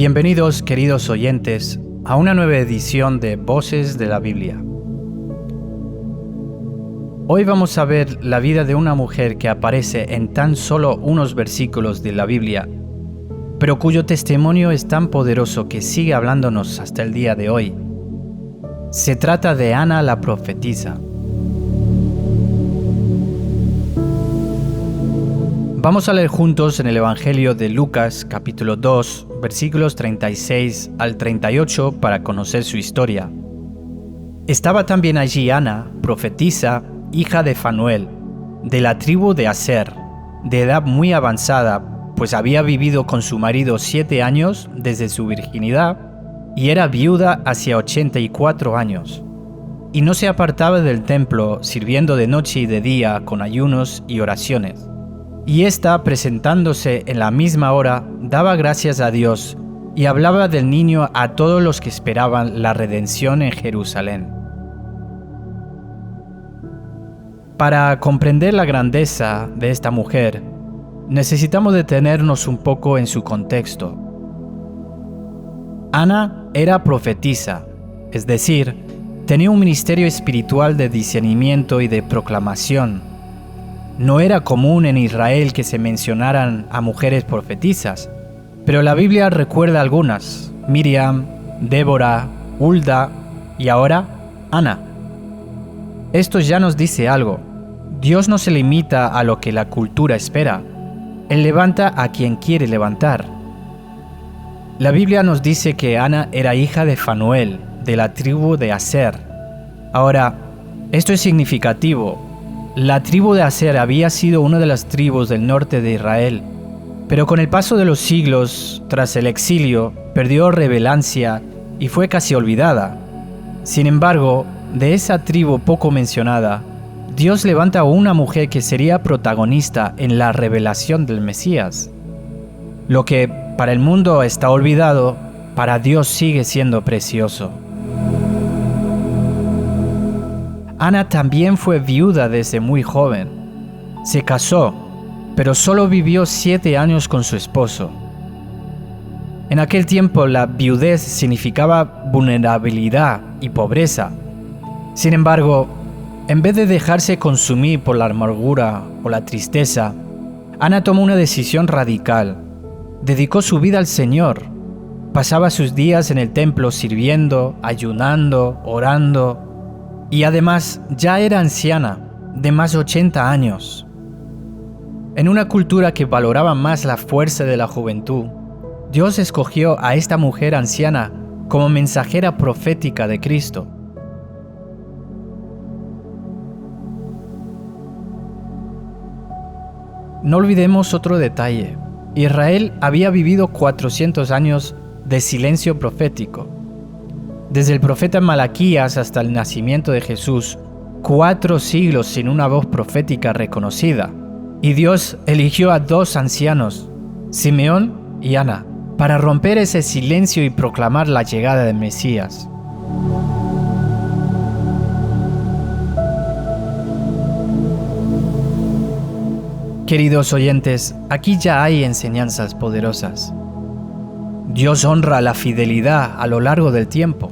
Bienvenidos, queridos oyentes, a una nueva edición de Voces de la Biblia. Hoy vamos a ver la vida de una mujer que aparece en tan solo unos versículos de la Biblia, pero cuyo testimonio es tan poderoso que sigue hablándonos hasta el día de hoy. Se trata de Ana la profetisa. Vamos a leer juntos en el Evangelio de Lucas, capítulo 2, versículos 36 al 38 para conocer su historia. Estaba también allí Ana, profetisa, hija de Fanuel, de la tribu de Aser, de edad muy avanzada, pues había vivido con su marido 7 años desde su virginidad y era viuda hacia 84 años. Y no se apartaba del templo, sirviendo de noche y de día con ayunos y oraciones. Y ésta, presentándose en la misma hora, daba gracias a Dios y hablaba del niño a todos los que esperaban la redención en Jerusalén. Para comprender la grandeza de esta mujer, necesitamos detenernos un poco en su contexto. Ana era profetisa, es decir, tenía un ministerio espiritual de discernimiento y de proclamación. No era común en Israel que se mencionaran a mujeres profetisas, pero la Biblia recuerda algunas: Miriam, Débora, Hulda y ahora Ana. Esto ya nos dice algo. Dios no se limita a lo que la cultura espera. Él levanta a quien quiere levantar. La Biblia nos dice que Ana era hija de Fanuel, de la tribu de Aser. Ahora, esto es significativo. La tribu de Aser había sido una de las tribus del norte de Israel, pero con el paso de los siglos, tras el exilio, perdió relevancia y fue casi olvidada. Sin embargo, de esa tribu poco mencionada, Dios levanta a una mujer que sería protagonista en la revelación del Mesías. Lo que para el mundo está olvidado, para Dios sigue siendo precioso. Ana también fue viuda desde muy joven. Se casó, pero solo vivió 7 años con su esposo. En aquel tiempo la viudez significaba vulnerabilidad y pobreza. Sin embargo, en vez de dejarse consumir por la amargura o la tristeza, Ana tomó una decisión radical. Dedicó su vida al Señor. Pasaba sus días en el templo sirviendo, ayunando, orando. Y además ya era anciana, de más de 80 años. En una cultura que valoraba más la fuerza de la juventud, Dios escogió a esta mujer anciana como mensajera profética de Cristo. No olvidemos otro detalle. Israel había vivido 400 años de silencio profético. Desde el profeta Malaquías hasta el nacimiento de Jesús, 4 siglos sin una voz profética reconocida. Y Dios eligió a 2 ancianos, Simeón y Ana, para romper ese silencio y proclamar la llegada del Mesías. Queridos oyentes, aquí ya hay enseñanzas poderosas. Dios honra la fidelidad a lo largo del tiempo.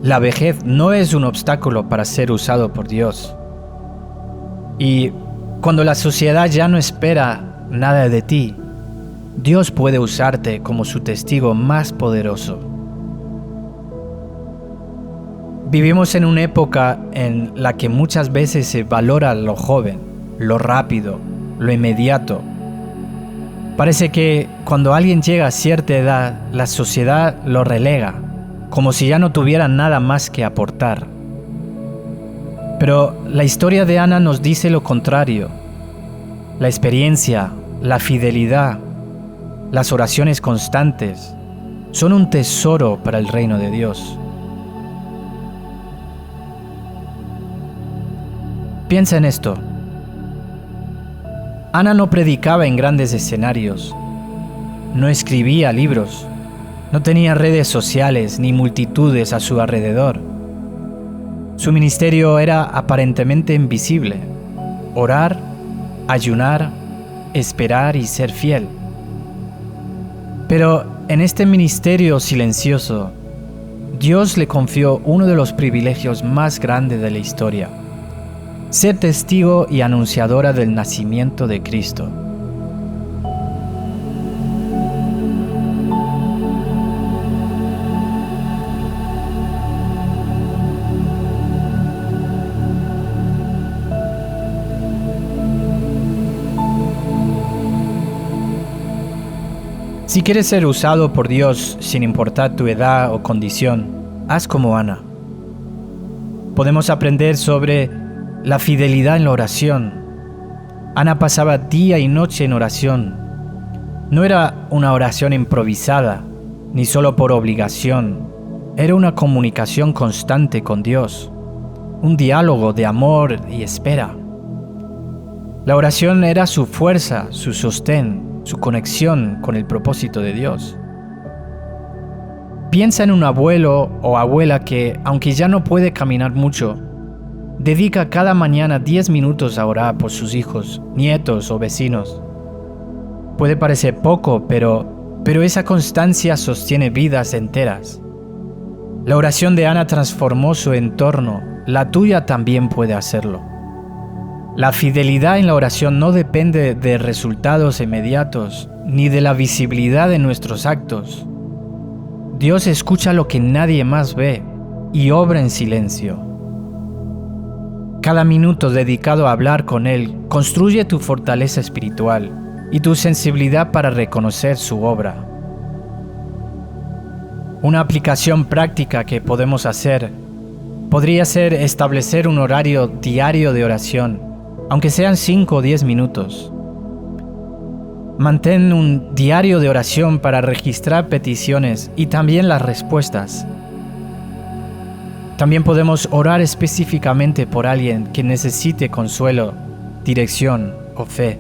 La vejez no es un obstáculo para ser usado por Dios. Y cuando la sociedad ya no espera nada de ti, Dios puede usarte como su testigo más poderoso. Vivimos en una época en la que muchas veces se valora lo joven, lo rápido, lo inmediato. Parece que cuando alguien llega a cierta edad, la sociedad lo relega, como si ya no tuviera nada más que aportar. Pero la historia de Ana nos dice lo contrario. La experiencia, la fidelidad, las oraciones constantes son un tesoro para el reino de Dios. Piensa en esto. Ana no predicaba en grandes escenarios, no escribía libros, no tenía redes sociales ni multitudes a su alrededor. Su ministerio era aparentemente invisible: orar, ayunar, esperar y ser fiel. Pero En este ministerio silencioso, Dios le confió uno de los privilegios más grandes de la historia: ser testigo y anunciadora del nacimiento de Cristo. Si quieres ser usado por Dios sin importar tu edad o condición, haz como Ana. Podemos aprender sobre la fidelidad en la oración. Ana pasaba día y noche en oración. No era una oración improvisada, ni solo por obligación. Era una comunicación constante con Dios, un diálogo de amor y espera. La oración era su fuerza, su sostén, su conexión con el propósito de Dios. Piensa en un abuelo o abuela que, aunque ya no puede caminar mucho, dedica cada mañana 10 minutos a orar por sus hijos, nietos o vecinos. Puede parecer poco, pero esa constancia sostiene vidas enteras. La oración de Ana transformó su entorno, la tuya también puede hacerlo. La fidelidad en la oración no depende de resultados inmediatos, ni de la visibilidad de nuestros actos. Dios escucha lo que nadie más ve y obra en silencio. Cada minuto dedicado a hablar con Él construye tu fortaleza espiritual y tu sensibilidad para reconocer su obra. Una aplicación práctica que podemos hacer podría ser establecer un horario diario de oración, aunque sean 5 o 10 minutos. Mantén un diario de oración para registrar peticiones y también las respuestas. También podemos orar específicamente por alguien que necesite consuelo, dirección o fe.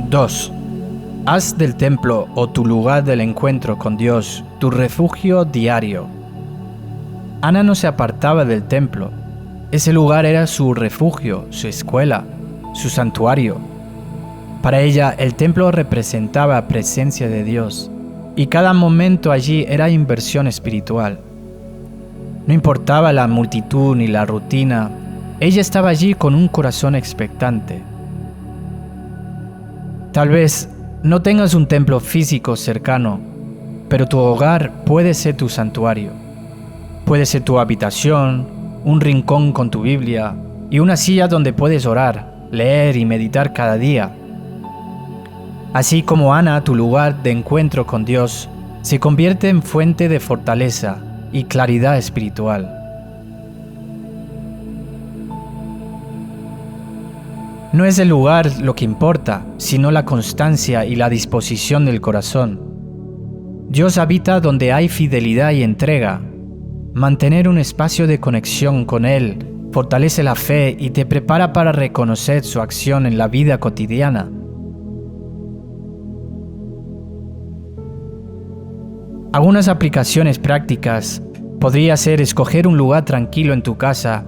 Dos. Haz del templo o tu lugar del encuentro con Dios tu refugio diario. Ana no se apartaba del templo. Ese lugar era su refugio, su escuela, su santuario. Para ella, el templo representaba presencia de Dios, y cada momento allí era inversión espiritual. No importaba la multitud ni la rutina, ella estaba allí con un corazón expectante. Tal vez no tengas un templo físico cercano, pero tu hogar puede ser tu santuario. Puede ser tu habitación, un rincón con tu Biblia y una silla donde puedes orar, leer y meditar cada día. Así como Ana, tu lugar de encuentro con Dios se convierte en fuente de fortaleza y claridad espiritual. No es el lugar lo que importa, sino la constancia y la disposición del corazón. Dios habita donde hay fidelidad y entrega. Mantener un espacio de conexión con Él fortalece la fe y te prepara para reconocer su acción en la vida cotidiana. Algunas aplicaciones prácticas podría ser escoger un lugar tranquilo en tu casa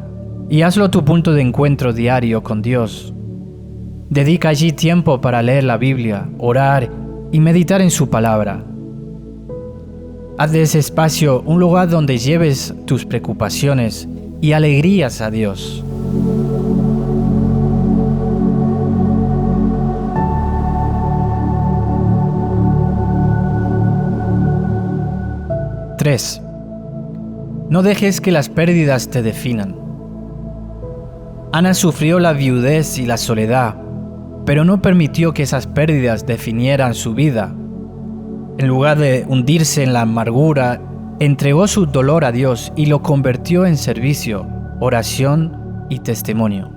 y hazlo tu punto de encuentro diario con Dios. Dedica allí tiempo para leer la Biblia, orar y meditar en su palabra. Haz de ese espacio un lugar donde lleves tus preocupaciones y alegrías a Dios. Tres. No dejes que las pérdidas te definan. Ana sufrió la viudez y la soledad, pero no permitió que esas pérdidas definieran su vida. En lugar de hundirse en la amargura, entregó su dolor a Dios y lo convirtió en servicio, oración y testimonio.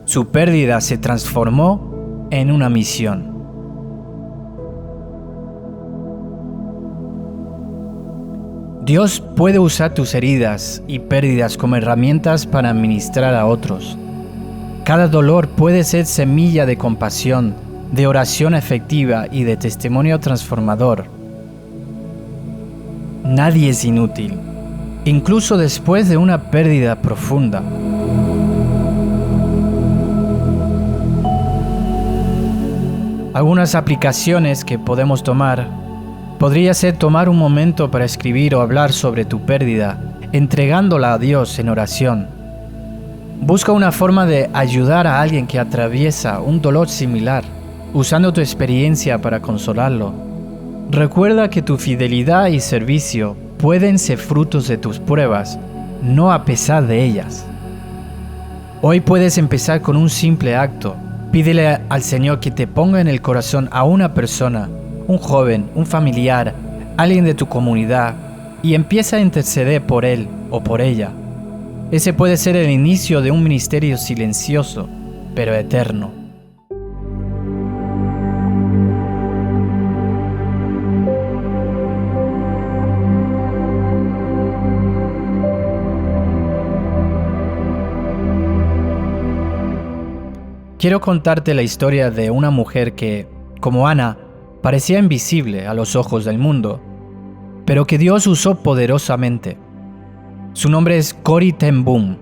Su pérdida se transformó en una misión. Dios puede usar tus heridas y pérdidas como herramientas para ministrar a otros. Cada dolor puede ser semilla de compasión, de oración efectiva y de testimonio transformador. Nadie es inútil. incluso después de una pérdida profunda. Algunas aplicaciones que podemos tomar podría ser tomar un momento para escribir o hablar sobre tu pérdida, entregándola a Dios en oración. Busca una forma de ayudar a alguien que atraviesa un dolor similar, usando tu experiencia para consolarlo. Recuerda que tu fidelidad y servicio pueden ser frutos de tus pruebas, no a pesar de ellas. Hoy puedes empezar con un simple acto. Pídele al Señor que te ponga en el corazón a una persona, un joven, un familiar, alguien de tu comunidad, y empieza a interceder por él o por ella. Ese puede ser el inicio de un ministerio silencioso, pero eterno. Quiero contarte la historia de una mujer que, como Ana, parecía invisible a los ojos del mundo, pero que Dios usó poderosamente. Su nombre es Corrie ten Boom.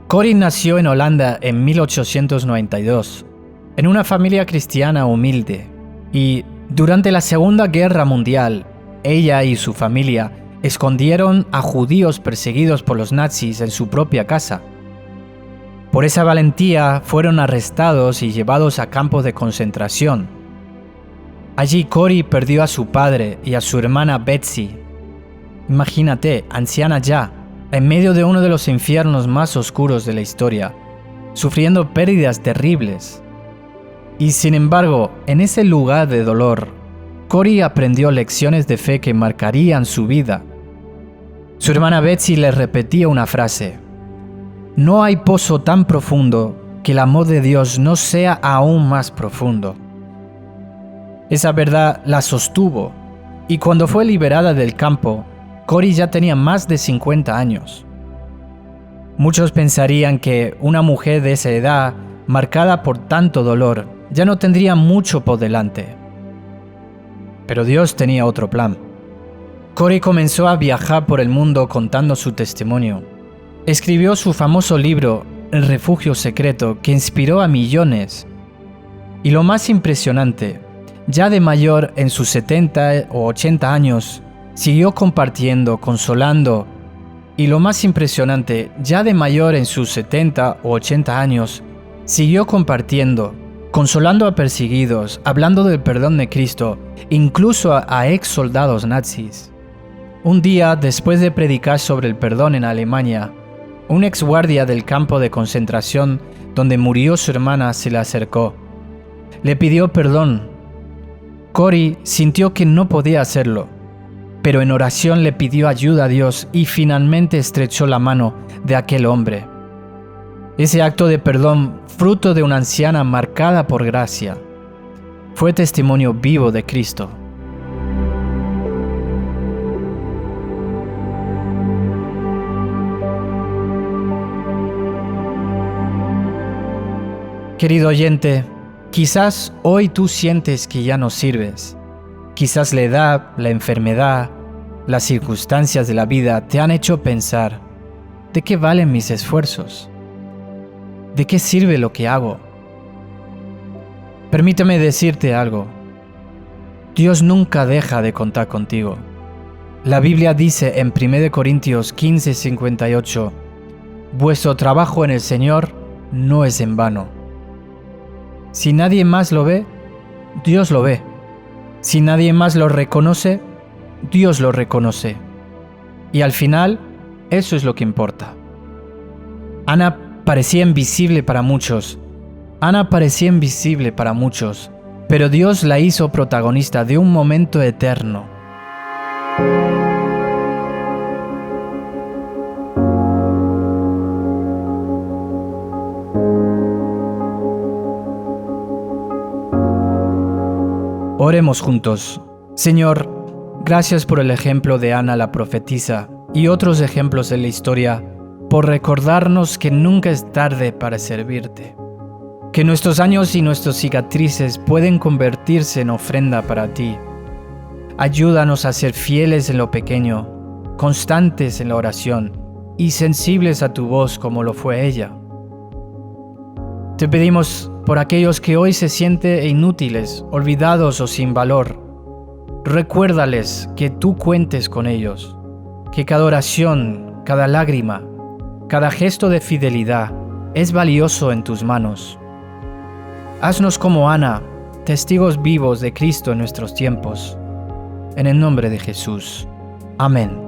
Corrie nació en Holanda en 1892, en una familia cristiana humilde, y durante la Segunda Guerra Mundial, ella y su familia escondieron a judíos perseguidos por los nazis en su propia casa. Por esa valentía fueron arrestados y llevados a campos de concentración. Allí Corrie perdió a su padre y a su hermana Betsy. Imagínate, anciana ya, en medio de uno de los infiernos más oscuros de la historia, sufriendo pérdidas terribles. Y sin embargo, en ese lugar de dolor, Corrie aprendió lecciones de fe que marcarían su vida. Su hermana Betsy le repetía una frase: no hay pozo tan profundo que el amor de Dios no sea aún más profundo. Esa verdad la sostuvo, y cuando fue liberada del campo, Corrie ya tenía más de 50 años. Muchos pensarían que una mujer de esa edad, marcada por tanto dolor, ya no tendría mucho por delante. Pero Dios tenía otro plan. Corrie comenzó a viajar por el mundo contando su testimonio. Escribió su famoso libro, El Refugio Secreto, que inspiró a millones. Y lo más impresionante, ya de mayor en sus 70 o 80 años, siguió compartiendo, consolando. Y lo más impresionante, ya de mayor en sus 70 o 80 años, siguió compartiendo, consolando a perseguidos, hablando del perdón de Cristo, incluso a ex soldados nazis. Un día, después de predicar sobre el perdón en Alemania, un ex guardia del campo de concentración donde murió su hermana se le acercó. Le pidió perdón. Corrie sintió que no podía hacerlo, pero en oración le pidió ayuda a Dios y finalmente estrechó la mano de aquel hombre. Ese acto de perdón, fruto de una anciana marcada por gracia, fue testimonio vivo de Cristo. Querido oyente, quizás hoy tú sientes que ya no sirves. Quizás la edad, la enfermedad, las circunstancias de la vida te han hecho pensar: ¿de qué valen mis esfuerzos? ¿De qué sirve lo que hago? Permíteme decirte algo. Dios nunca deja de contar contigo. La Biblia dice en 1 Corintios 15:58, vuestro trabajo en el Señor no es en vano. Si nadie más lo ve, Dios lo ve. Si nadie más lo reconoce, Dios lo reconoce. Y al final, eso es lo que importa. Ana parecía invisible para muchos. Pero Dios la hizo protagonista de un momento eterno. Oremos juntos. Señor, gracias por el ejemplo de Ana la profetisa y otros ejemplos de la historia, por recordarnos que nunca es tarde para servirte. Que nuestros años y nuestras cicatrices pueden convertirse en ofrenda para ti. Ayúdanos a ser fieles en lo pequeño, constantes en la oración y sensibles a tu voz como lo fue ella. Te pedimos por aquellos que hoy se sienten inútiles, olvidados o sin valor. Recuérdales que tú cuentes con ellos, que cada oración, cada lágrima, cada gesto de fidelidad es valioso en tus manos. Haznos como Ana, testigos vivos de Cristo en nuestros tiempos. En el nombre de Jesús. Amén.